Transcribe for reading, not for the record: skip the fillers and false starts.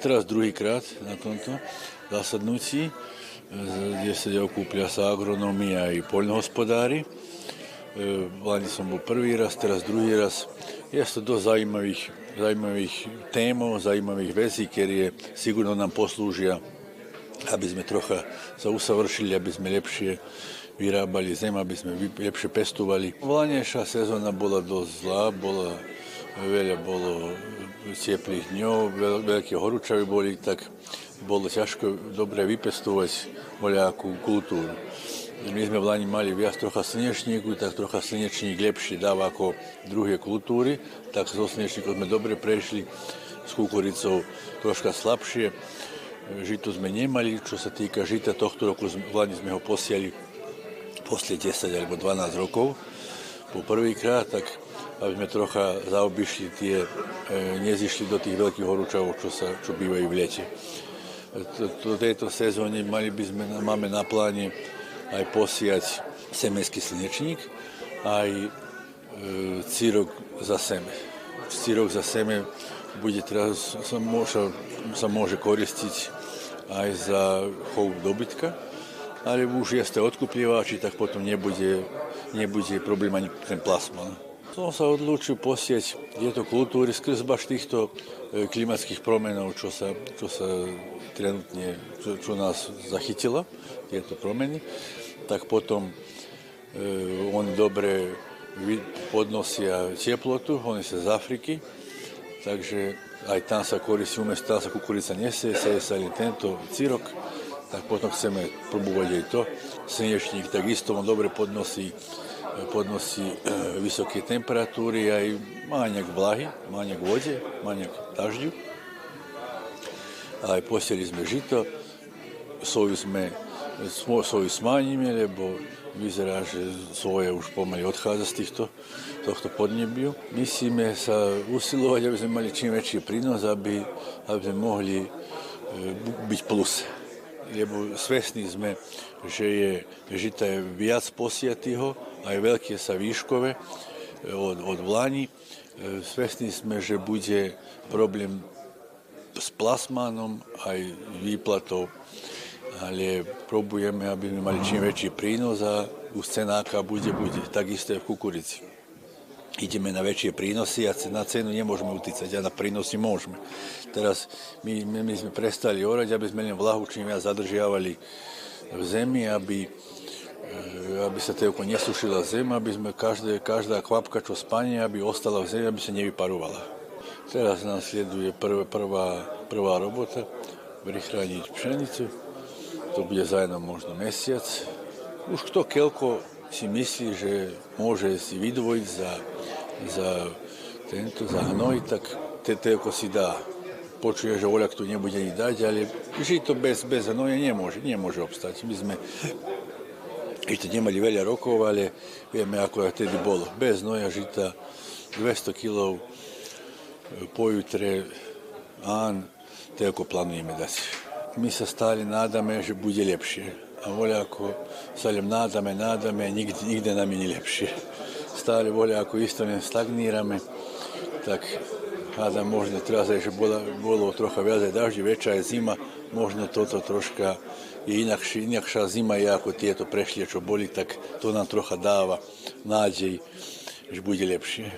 Teraz druhýkrát na tomto zasadnutí, kde sa okúplia sa agronómi aj poľnohospodári. Lani som bol prvý raz, teraz druhý raz. Je to dosť zaujímavých témov, zaujímavých vecí, ktoré sigurno nám poslúžia, aby sme trocha sa usavršili, aby sme lepšie vyrábali zem, aby sme lepšie pestovali. Lanejšia sezóna bola dosť zlá, veľa bolo teplých dňov, veľké horúčavy boli, tak bolo ťažko dobre vypestovať voľakú kultúru. My sme v Lani mali viac trocha slnečníku, tak trocha slnečník lepšie dáva ako druhé kultúry, tak so slnečníkom sme dobre prešli, s kukuricou troška slabšie. Žito sme nemali, čo sa týka žita tohto roku, v Lani sme ho posiali posle 10 alebo 12 rokov. Po prvýkrát, tak aby sme trocha zaobišli nezišli do tých veľkých horúčavov, čo bývajú v lete. Do tejto sezóne máme na pláne aj posiať semenský slnečník, aj círok za seme. Círok za seme bude teraz, sa môže koristiť aj za chov dobytka, ale už ste odkuplievači, tak potom nebude problém ani ten plasman. Som sa odlúčil posieť tieto kultúry skrz týchto klimatických promenov, čo nás zachytilo, tieto promeny, tak potom oni dobre podnosia teplotu, oni sa z Afriky, takže aj tam sa koristí, tam sa kukurica nesie, seje sa len tento círok, tak potom chceme probovať aj to. Slnečník takisto, on dobre podnosí vysoké temperatúry, aj má nejak vlahy, má nejak vode, má nejak dažďu. Aj posieli sme žito, soju smánime, lebo vyzerá, že soja už pomaly odchádza z tohto podnebiu. Musíme sa usilovať, aby sme mali čím väčší prínos, aby sme mohli byť plus. Lebo svesní sme, že žita je viac posiatého, aj veľké sa výškové od vláni. Svesní sme, že bude problém s plasmánom aj výplatou, ale probujeme, aby sme mali čím väčší prínos a už cenáka bude. Takisto je v kukurici. Ideme na väčšie prínosy a na cenu nemôžeme utícať, a na prínosy môžeme. Teraz my sme prestali orať, aby sme len vlahu čím viac zadržiavali v zemi, aby sa toľko nesušila zem, aby sme každá kvapka, čo spanie, aby ostala v zemi, aby sa nevyparovala. Teraz nám sleduje prvá robota, prichrániť pšenicu. To bude zájnom možno mesiac. Už kto keľko si myslí, že môže si vydvojiť za hnoj, tak toľko si dá. Počuje, že voľak tu nebude ani dať, ale žito bez hnoja nemôže obstať. My sme ešte nemali veľa rokov, ale vieme, ako vtedy bolo. Bez hnoja žita 200 kg po jutre, toľko plánujeme dať. My sa stále nádame, že bude lepšie. A voľako sa len nádame, nikde nám je lepšie. Stále voľako isto len stagnírame, tak hádam možno teraz aj, že bolo trocha viac aj daždi, väčšia je zima, možno toto troška je inakšia zima je ako tieto prešlie, čo boli, tak to nám trocha dáva nádej, že bude lepšie.